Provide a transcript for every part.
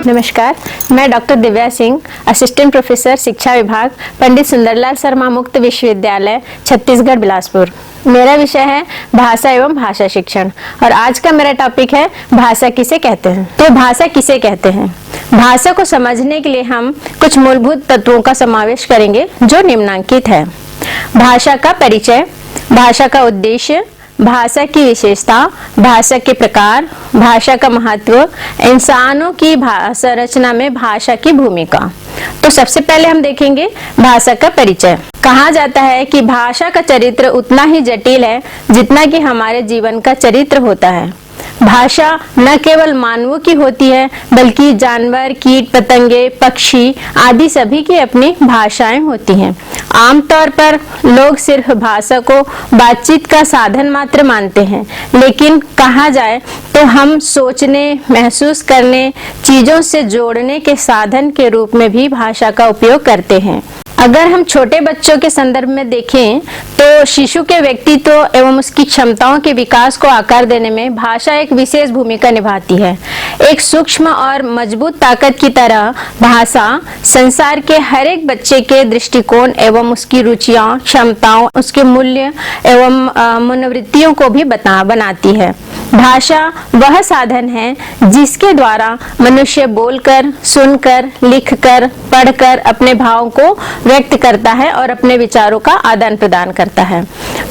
नमस्कार, मैं doctor Divya Singh, assistant professor शिक्षा विभाग, पंडित सुंदरलाल शर्मा मुक्त विश्वविद्यालय, छत्तीसगढ़, बिलासपुर। मेरा विषय है भाषा एवं भाषा शिक्षण और आज का मेरा टॉपिक है भाषा किसे कहते हैं। तो भाषा किसे कहते हैं? भाषा को समझने के लिए हम कुछ मूलभूत तत्वों का समावेश करेंगे जो निम्नलिखित है। भाषा का परिचय, भाषा का उद्देश्य, भाषा की विशेषता, भाषा के प्रकार, भाषा का महत्व, इंसानों की भाषा रचना में भाषा की भूमिका। तो सबसे पहले हम देखेंगे भाषा का परिचय। कहा जाता है कि भाषा का चरित्र उतना ही जटिल है जितना कि हमारे जीवन का चरित्र होता है। भाषा न केवल मानवों की होती है बल्कि जानवर, कीट पतंगे, पक्षी आदि सभी की अपनी भाषाएं होती हैं। आमतौर पर लोग सिर्फ भाषा को बातचीत का साधन मात्र मानते हैं, लेकिन कहा जाए तो हम सोचने, महसूस करने, चीजों से जोड़ने के साधन के रूप में भी भाषा का उपयोग करते हैं। अगर हम छोटे बच्चों के संदर्भ में देखें तो शिशु के व्यक्तित्व एवं उसकी क्षमताओं के विकास को आकार देने में भाषा एक विशेष भूमिका निभाती है। एक सूक्ष्म और मजबूत ताकत की तरह भाषा संसार के हर एक बच्चे के दृष्टिकोण एवं उसकी रुचियां, क्षमताओं, उसके मूल्य एवं मनोवृत्तियों को भी बनाती है। भाषा वह साधन है जिसके द्वारा मनुष्य बोलकर, सुनकर, लिखकर, पढ़कर अपने भावों को व्यक्त करता है और अपने विचारों का आदान प्रदान करता है।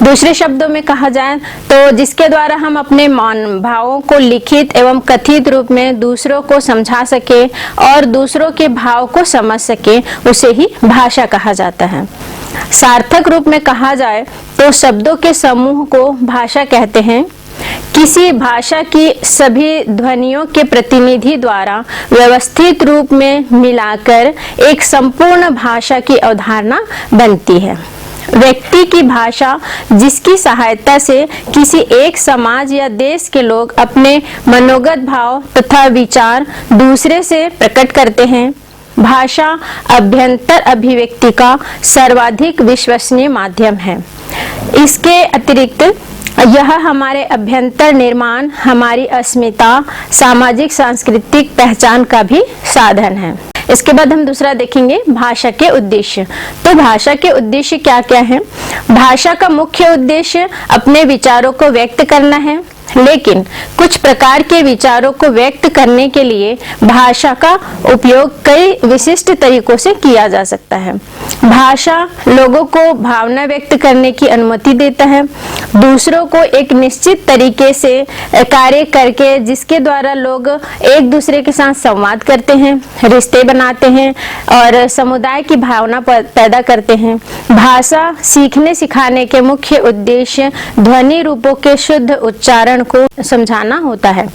दूसरे शब्दों में कहा जाए तो जिसके द्वारा हम अपने भावों को लिखित एवं कथित रूप में दूसरों को समझा सके और दूसरों के भाव को समझ सके, उसे ही भाषा कहा जाता है। सार्थक रूप में कहा जाए तो शब्दों के समूह को भाषा कहते हैं। किसी भाषा की सभी ध्वनियों के प्रतिनिधि द्वारा व्यवस्थित रूप में मिलाकर एक संपूर्ण भाषा की अवधारणा बनती है। व्यक्ति की भाषा जिसकी सहायता से किसी एक समाज या देश के लोग अपने मनोगत भाव तथा विचार दूसरे से प्रकट करते हैं। भाषा अभ्यंतर अभिव्यक्ति का सर्वाधिक विश्वसनीय माध्यम है। इसके अतिरिक्त यह हमारे अभ्यंतर निर्माण, हमारी अस्मिता, सामाजिक सांस्कृतिक पहचान का भी साधन है। इसके बाद हम दूसरा देखेंगे भाषा के उद्देश्य। तो भाषा के उद्देश्य क्या क्या है? भाषा का मुख्य उद्देश्य अपने विचारों को व्यक्त करना है, लेकिन कुछ प्रकार के विचारों को व्यक्त करने के लिए भाषा का उपयोग कई विशिष्ट तरीकों से किया जा सकता है। भाषा लोगों को भावना व्यक्त करने की अनुमति देता है, दूसरों को एक निश्चित तरीके से कार्य करके जिसके द्वारा लोग एक दूसरे के साथ संवाद करते हैं, रिश्ते बनाते हैं और समुदाय की भावना पैदा करते हैं। भाषा सीखने सिखाने के मुख्य उद्देश्य ध्वनि रूपों के शुद्ध उच्चारण को समझाना होता है।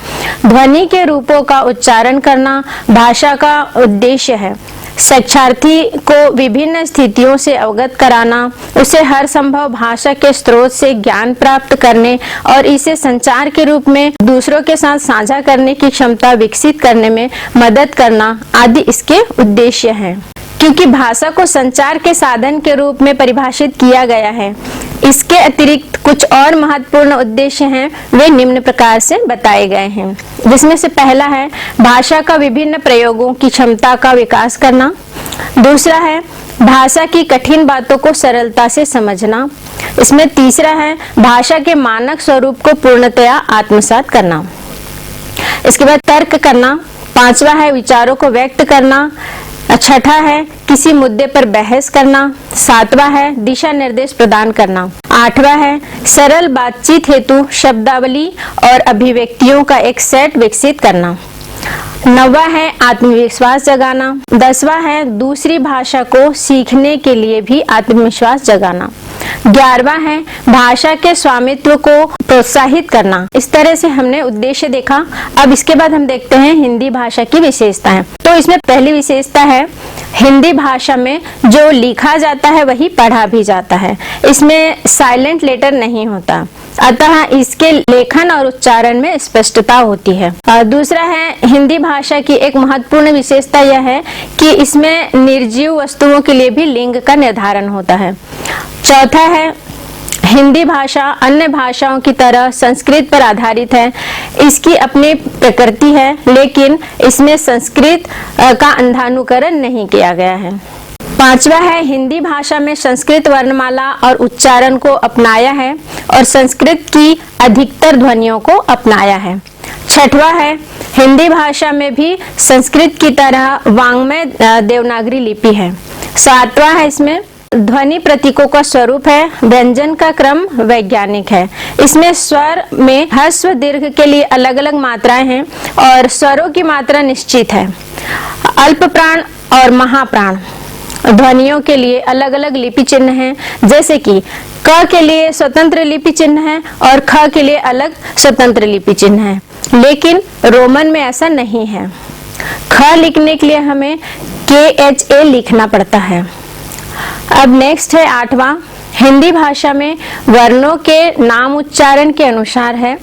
ध्वनि के रूपों का उच्चारण करना भाषा का उद्देश्य है। शिक्षार्थी को विभिन्न स्थितियों से अवगत कराना, उसे हर संभव भाषा के स्रोत से ज्ञान प्राप्त करने और इसे संचार के रूप में दूसरों के साथ साझा करने की क्षमता विकसित करने में मदद करना आदि इसके उद्देश्य हैं। क्योंकि भाषा को संचार के साधन के रूप में परिभाषित किया गया है, इसके अतिरिक्त कुछ और महत्वपूर्ण उद्देश्य हैं, वे निम्न प्रकार से बताए गए हैं। जिसमें से पहला है भाषा का विभिन्न प्रयोगों की क्षमता का विकास करना। दूसरा है भाषा की कठिन बातों को सरलता से समझना। इसमें तीसरा है भाषा के मानक स्वरूप को पूर्णतया आत्मसात करना। इसके बाद तर्क करना। पांचवा है विचारों को व्यक्त करना। छठा है किसी मुद्दे पर बहस करना। सातवां है दिशा निर्देश प्रदान करना। आठवां है सरल बातचीत हेतु शब्दावली और अभिव्यक्तियों का एक सेट विकसित करना। नौवां है आत्मविश्वास जगाना। 10वां है दूसरी भाषा को सीखने के लिए भी आत्मविश्वास जगाना। 11वां है भाषा के स्वामित्व को प्रोत्साहित करना। इस तरह से हमने उद्देश्य देखा। अब इसके बाद हम देखते हैं हिंदी भाषा की विशेषताएं। तो इसमें पहली विशेषता है हिंदी भाषा में जो लिखा जाता है वही पढ़ा भी जाता है। इसमें साइलेंट लेटर नहीं होता, अतः इसके लेखन और उच्चारण में स्पष्टता होती है। और दूसरा है हिंदी भाषा की एक महत्वपूर्ण विशेषता यह है कि इसमें निर्जीव वस्तुओं के लिए भी लिंग का निर्धारण होता है। चौथा है हिंदी भाषा अन्य भाषाओं की तरह संस्कृत पर आधारित है। इसकी अपनी प्रकृति है, लेकिन इसमें संस्कृत का अंधानुकरण नहीं किया गया है। पांचवा है, हिंदी भाषा में संस्कृत वर्णमाला और उच्चारण को अपनाया है और संस्कृत की अधिकतर ध्वनियों को अपनाया है। छठवा है, हिंदी भाषा में भी संस्कृत की तरह वांग्मय देवनागरी लिपि है। सातवां है, इसमें ध्वनि प्रतीकों का स्वरूप है, व्यंजन का क्रम वैज्ञानिक है। इसमें स्वर में ह्रस्व दीर्घ के लिए अलग अलग मात्राएं हैं और स्वरों की मात्रा निश्चित है। अल्प प्राण और महाप्राण ध्वनियों के लिए अलग अलग लिपि चिन्ह हैं, जैसे कि क के लिए स्वतंत्र लिपि चिन्ह है और ख के लिए अलग स्वतंत्र लिपि चिन्ह है, लेकिन रोमन में ऐसा नहीं है। ख लिखने के लिए हमें KHA लिखना पड़ता है। अब नेक्स्ट है आठवां, हिंदी भाषा में वर्णों के नाम उच्चारण के अनुसार है,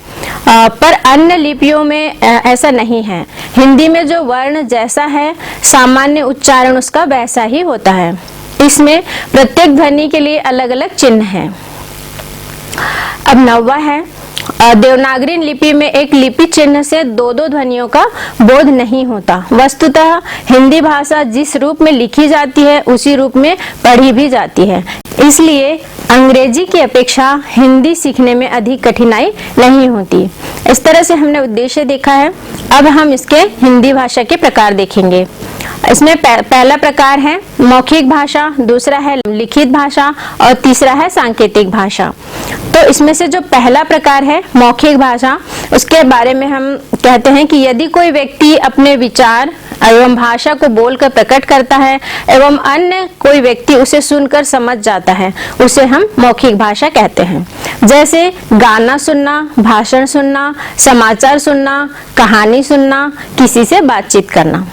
पर अन्य लिपियों में ऐसा नहीं है। हिंदी में जो वर्ण जैसा है, सामान्य उच्चारण उसका वैसा ही होता है। इसमें प्रत्येक ध्वनि के लिए अलग अलग चिन्ह हैं। अब नौवा है, देवनागरी लिपि में एक लिपि चिन्ह से दो दो ध्वनियों का बोध नहीं होता। वस्तुतः हिंदी भाषा जिस रूप में लिखी जाती है उसी रूप में पढ़ी भी जाती है, इसलिए अंग्रेजी की अपेक्षा हिंदी सीखने में अधिक कठिनाई नहीं होती। इस तरह से हमने उद्देश्य देखा है। अब हम इसके हिंदी भाषा के प्रकार देखेंगे। इसमें पहला प्रकार है मौखिक भाषा, दूसरा है लिखित भाषा और तीसरा है सांकेतिक भाषा। तो इसमें से जो पहला प्रकार है मौखिक भाषा, उसके बारे में हम कहते हैं कि यदि कोई व्यक्ति अपने विचार एवं भाषा को बोलकर प्रकट करता है एवं अन्य कोई व्यक्ति उसे सुनकर समझ जाता है, उसे हम मौखिक भाषा कहते हैं। जैसे गाना सुनना, भाषण सुनना, समाचार सुनना, कहानी सुनना, किसी से बातचीत करना।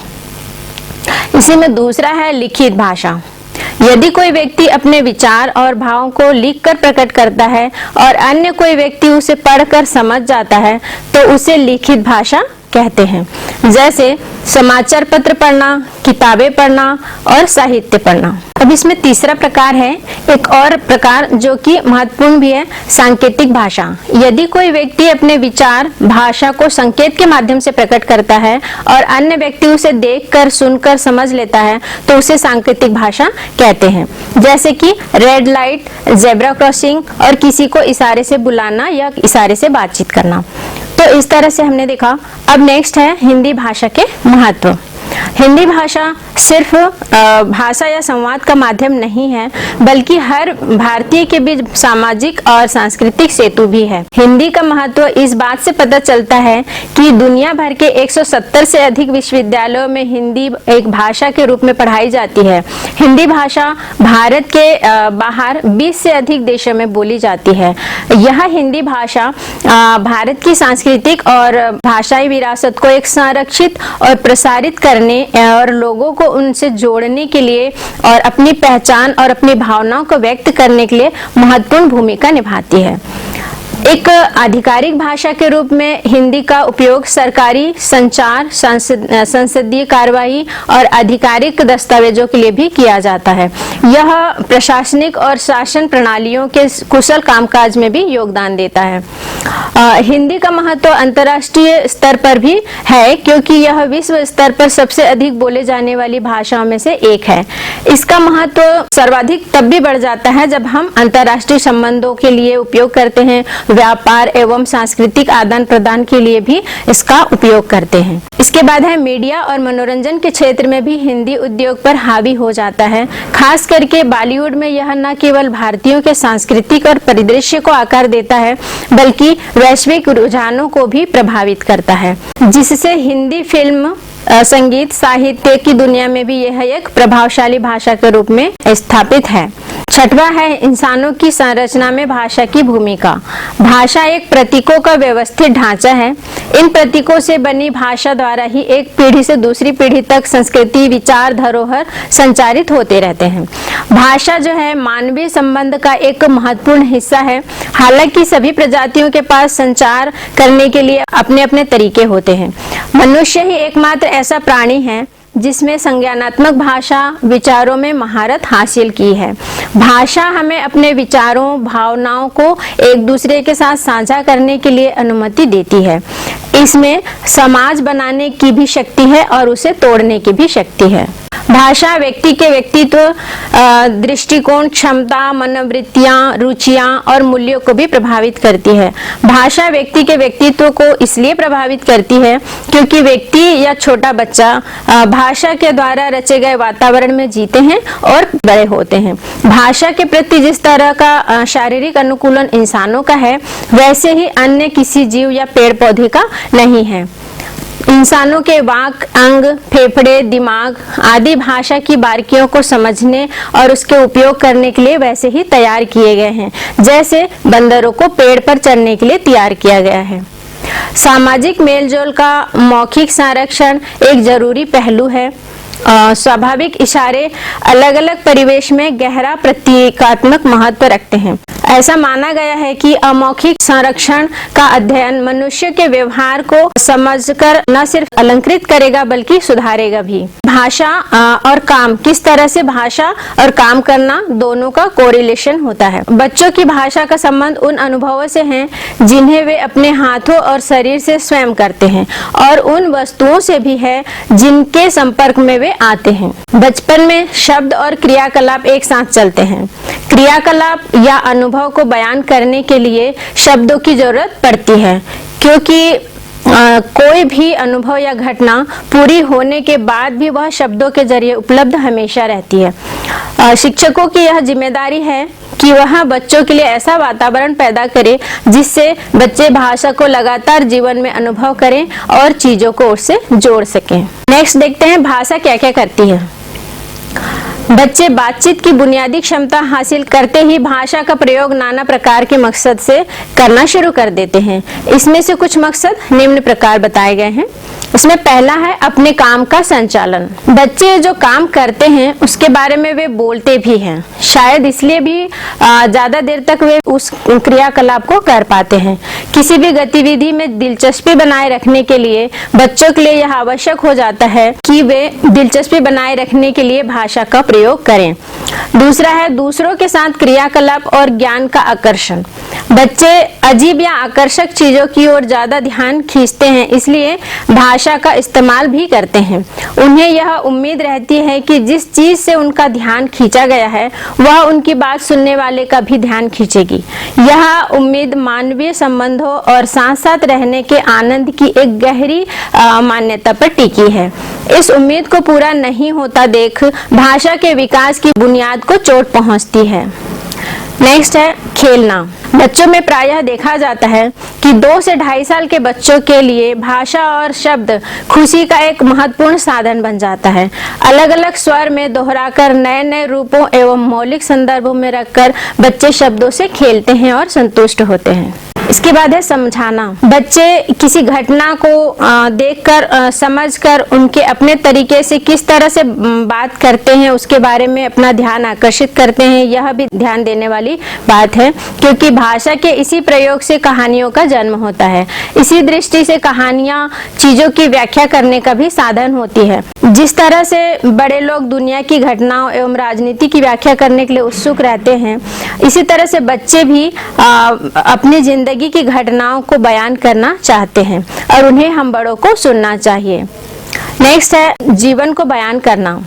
इसी में दूसरा है लिखित भाषा। यदि कोई व्यक्ति अपने विचार और भावों को लिखकर प्रकट करता है और अन्य कोई व्यक्ति उसे पढ़कर समझ जाता है, तो उसे लिखित भाषा कहते हैं। जैसे समाचार पत्र पढ़ना, किताबें पढ़ना और साहित्य पढ़ना। अब इसमें तीसरा प्रकार है, एक और प्रकार जो कि महत्वपूर्ण भी है, सांकेतिक भाषा। यदि कोई व्यक्ति अपने विचार भाषा को संकेत के माध्यम से प्रकट करता है और अन्य व्यक्ति उसे देखकर सुनकर समझ लेता है, तो उसे सांकेतिक भाषा कहते हैं। जैसे कि रेड लाइट, जेब्रा क्रॉसिंग और किसी को इशारे से बुलाना या इशारे से बातचीत करना। तो इस तरह से हमने देखा। अब नेक्स्ट है हिंदी भाषा के महत्व। हिंदी भाषा सिर्फ भाषा या संवाद का माध्यम नहीं है, बल्कि हर भारतीय के बीच सामाजिक और सांस्कृतिक सेतु भी है। हिंदी का महत्व इस बात से पता चलता है कि दुनिया भर के 170 से अधिक विश्वविद्यालयों में हिंदी एक भाषा के रूप में पढ़ाई जाती है। हिंदी भाषा भारत के बाहर 20 से अधिक देशों में बोली जाती है। यह हिंदी भाषा भारत की सांस्कृतिक और भाषाई विरासत को एक संरक्षित और प्रसारित करने और लोगों को उनसे जोड़ने के लिए और अपनी पहचान और अपनी भावनाओं को व्यक्त करने के लिए महत्वपूर्ण भूमिका निभाती है। एक आधिकारिक भाषा के रूप में हिंदी का उपयोग सरकारी संचार, संसदीय कार्यवाही और आधिकारिक दस्तावेजों के लिए भी किया जाता है। यह प्रशासनिक और शासन प्रणालियों के कुशल कामकाज में भी योगदान देता है। हिंदी का महत्व अंतर्राष्ट्रीय स्तर पर भी है, क्योंकि यह विश्व स्तर पर सबसे अधिक बोले जाने वाली भाषाओं में से एक है। इसका महत्व सर्वाधिक तब भी बढ़ जाता है जब हम अंतर्राष्ट्रीय संबंधों के लिए उपयोग करते हैं, व्यापार एवं सांस्कृतिक आदान प्रदान के लिए भी इसका उपयोग करते हैं। इसके बाद है मीडिया और मनोरंजन के क्षेत्र में भी हिंदी उद्योग पर हावी हो जाता है। खास करके बॉलीवुड में यह न केवल भारतीयों के सांस्कृतिक और परिदृश्य को आकार देता है, बल्कि वैश्विक रुझानों को भी प्रभावित करता है, जिससे हिंदी फिल्म, संगीत, साहित्य की दुनिया में भी यह एक प्रभावशाली भाषा के रूप में स्थापित है। छठवा है इंसानों की संरचना में भाषा की भूमिका। भाषा एक प्रतीकों का व्यवस्थित ढांचा है। इन प्रतीकों से बनी भाषा द्वारा ही एक पीढ़ी से दूसरी पीढ़ी तक संस्कृति, विचार, धरोहर संचारित होते रहते हैं। भाषा जो है मानवीय संबंध का एक महत्वपूर्ण हिस्सा है। हालांकि सभी प्रजातियों के पास संचार करने के लिए अपने अपने तरीके होते हैं। मनुष्य ही एकमात्र ऐसा प्राणी है जिसमें संज्ञानात्मक भाषा, विचारों में महारत हासिल की है। भाषा हमें अपने विचारों, भावनाओं को एक दूसरे के साथ साझा करने के लिए अनुमति देती है। इसमें समाज बनाने की भी शक्ति है और उसे तोड़ने की भी शक्ति है। भाषा व्यक्ति के व्यक्तित्व, दृष्टिकोण, क्षमता, मनोवृत्तियां, रुचियां और मूल्यों को भी प्रभावित करती है। भाषा व्यक्ति के व्यक्तित्व को इसलिए प्रभावित करती है क्योंकि व्यक्ति या छोटा बच्चा भाषा के द्वारा रचे गए वातावरण में जीते हैं और बड़े होते हैं। भाषा के प्रति जिस तरह का शारीरिक अनुकूलन इंसानों का है, वैसे ही अन्य किसी जीव या पेड़ पौधे का नहीं है। इंसानों के वाक, अंग, फेफड़े, दिमाग आदि भाषा की बारीकियों को समझने और उसके उपयोग करने के लिए वैसे ही तैयार किए गए हैं, जैसे बंदरों को पेड़ पर चढ़ने के लिए तैयार किया गया है। सामाजिक मेलजोल का मौखिक संरक्षण एक जरूरी पहलू है। स्वाभाविक इशारे अलग अलग परिवेश में गहरा प्रतीकात्मक महत्व रखते हैं। ऐसा माना गया है कि अमौखिक संरक्षण का अध्ययन मनुष्य के व्यवहार को समझकर न सिर्फ अलंकृत करेगा बल्कि सुधारेगा भी। भाषा और काम, किस तरह से भाषा और काम करना दोनों का कोरिलेशन होता है। बच्चों की भाषा का संबंध उन अनुभवों से है जिन्हें वे अपने हाथों और शरीर से स्वयं करते हैं, और उन वस्तुओं से भी है जिनके संपर्क में वे आते हैं। बचपन में शब्द और क्रियाकलाप एक साथ चलते हैं। क्रियाकलाप या अनुभव को बयान करने के लिए शब्दों की जरूरत पड़ती है, क्योंकि कोई भी अनुभव या घटना पूरी होने के बाद भी वह शब्दों के जरिए उपलब्ध हमेशा रहती है। शिक्षकों की यह जिम्मेदारी है कि वह बच्चों के लिए ऐसा वातावरण पैदा करे जिससे बच्चे भाषा को लगातार जीवन में अनुभव करें और चीजों को उससे जोड़ सकें। नेक्स्ट देखते हैं भाषा क्या क्या करती है। बच्चे बातचीत की बुनियादी क्षमता हासिल करते ही भाषा का प्रयोग नाना प्रकार के मकसद से करना शुरू कर देते हैं। इसमें से कुछ मकसद निम्न प्रकार बताए गए हैं। इसमें पहला है अपने काम का संचालन। बच्चे जो काम करते हैं उसके बारे में वे बोलते भी हैं, शायद इसलिए भी ज्यादा देर तक वे उस क्रियाकलाप को कर पाते हैं। किसी भी गतिविधि में दिलचस्पी बनाए रखने के लिए बच्चों के लिए यह आवश्यक हो जाता है कि वे दिलचस्पी बनाए रखने के लिए भाषा का प्रयोग करें। दूसरा है दूसरों के साथ क्रियाकलाप और ज्ञान का आकर्षण। बच्चे अजीब या आकर्षक चीजों की ओर ज्यादा ध्यान खींचते हैं, इसलिए भाषा का इस्तेमाल भी करते हैं। उन्हें यह उम्मीद रहती है कि जिस चीज से उनका ध्यान खींचा गया है वह उनकी बात सुनने वाले का भी ध्यान खींचेगी। यह उम्मीद मानवीय संबंधों और साथ साथ रहने के आनंद की एक गहरी मान्यता पर टिकी है। इस उम्मीद को पूरा नहीं होता देख भाषा के विकास की बुनियाद को चोट पहुंचती है। नेक्स्ट है खेलना। बच्चों में प्रायः देखा जाता है कि 2 से 2.5 साल के बच्चों के लिए भाषा और शब्द खुशी का एक महत्वपूर्ण साधन बन जाता है। अलग अलग स्वर में दोहराकर नए नए रूपों एवं मौलिक संदर्भों में रखकर बच्चे शब्दों से खेलते हैं और संतुष्ट होते हैं। इसके बाद है समझाना। बच्चे किसी घटना को देखकर समझकर उनके अपने तरीके से किस तरह से बात करते हैं उसके बारे में अपना ध्यान आकर्षित करते हैं। यह भी ध्यान देने वाली बात है, क्योंकि भाषा के इसी प्रयोग से कहानियों का जन्म होता है। इसी दृष्टि से कहानियां चीजों की व्याख्या करने का भी साधन होती है। जिस तरह से बड़े लोग दुनिया की घटनाओं एवं राजनीति की व्याख्या करने के लिए उत्सुक रहते हैं, इसी तरह से बच्चे भी अपनी जिंदगी की घटनाओं को बयान करना चाहते हैं और उन्हें हम बड़ों को सुनना चाहिए। नेक्स्ट है जीवन को बयान करना।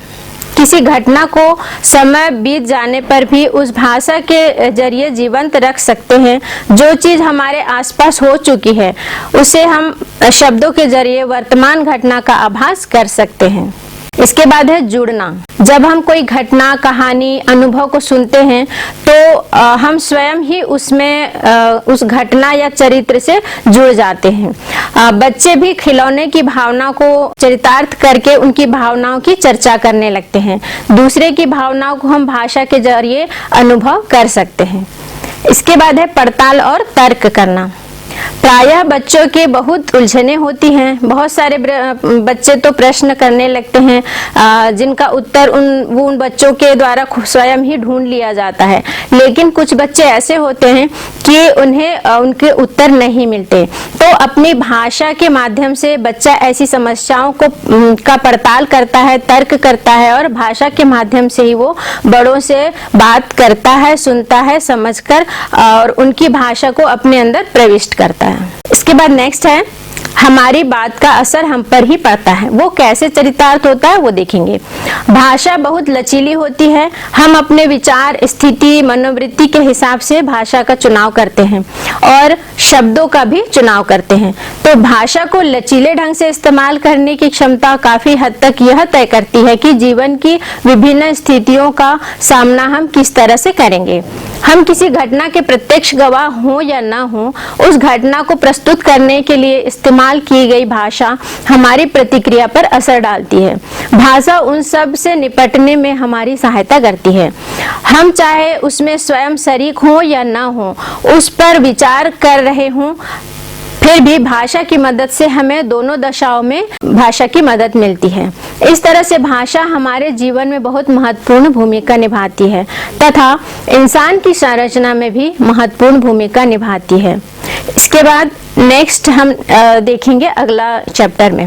किसी घटना को समय बीत जाने पर भी उस भाषा के जरिए जीवंत रख सकते हैं। जो चीज हमारे आसपास हो चुकी है उसे हम शब्दों के जरिए वर्तमान घटना का आभास कर सकते हैं। इसके बाद है जुड़ना। जब हम कोई घटना, कहानी, अनुभव को सुनते हैं तो हम स्वयं ही उसमें उस घटना या चरित्र से जुड़ जाते हैं। बच्चे भी खिलौने की भावना को चरितार्थ करके उनकी भावनाओं की चर्चा करने लगते हैं। दूसरे की भावनाओं को हम भाषा के जरिए अनुभव कर सकते हैं। इसके बाद है पड़ताल और तर्क करना। प्रायः बच्चों के बहुत उलझने होती हैं। बहुत सारे बच्चे तो प्रश्न करने लगते हैं जिनका उत्तर उन बच्चों के द्वारा स्वयं ही ढूंढ लिया जाता है, लेकिन कुछ बच्चे ऐसे होते हैं कि उन्हें उनके उत्तर नहीं मिलते। तो अपनी भाषा के माध्यम से बच्चा ऐसी समस्याओं का पड़ताल करता है, तर्क करता है और भाषा के माध्यम से ही वो बड़ों से बात करता है, सुनता है, समझकर और उनकी भाषा को अपने अंदर प्रविष्ट करता है। इसके बाद नेक्स्ट है, हमारी बात का असर हम पर ही पड़ता है। वो कैसे चरितार्थ होता है वो देखेंगे। भाषा बहुत लचीली होती है। हम अपने विचार, स्थिति, मनोवृत्ति के हिसाब से भाषा का चुनाव करते हैं और शब्दों का भी चुनाव करते हैं। तो भाषा को लचीले ढंग से इस्तेमाल करने की क्षमता काफी हद तक यह तय करती है कि जीवन की विभिन्न स्थितियों का सामना हम किस तरह से करेंगे। हम किसी घटना के प्रत्यक्ष गवाह हो या ना हो, उस घटना को प्रस्तुत करने के लिए इस्तेमाल की गई भाषा हमारी प्रतिक्रिया पर असर डालती है। भाषा उन सब से निपटने में हमारी सहायता करती है। हम चाहे उसमें स्वयं शरीक हो या ना हो, उस पर विचार कर रहे हों, फिर भी भाषा की मदद से हमें दोनों दशाओं में भाषा की मदद मिलती है। इस तरह से भाषा हमारे जीवन में बहुत महत्वपूर्ण भूमिका निभाती है तथा इंसान की संरचना में भी महत्वपूर्ण भूमिका निभाती है। इसके बाद नेक्स्ट हम देखेंगे अगला चैप्टर में।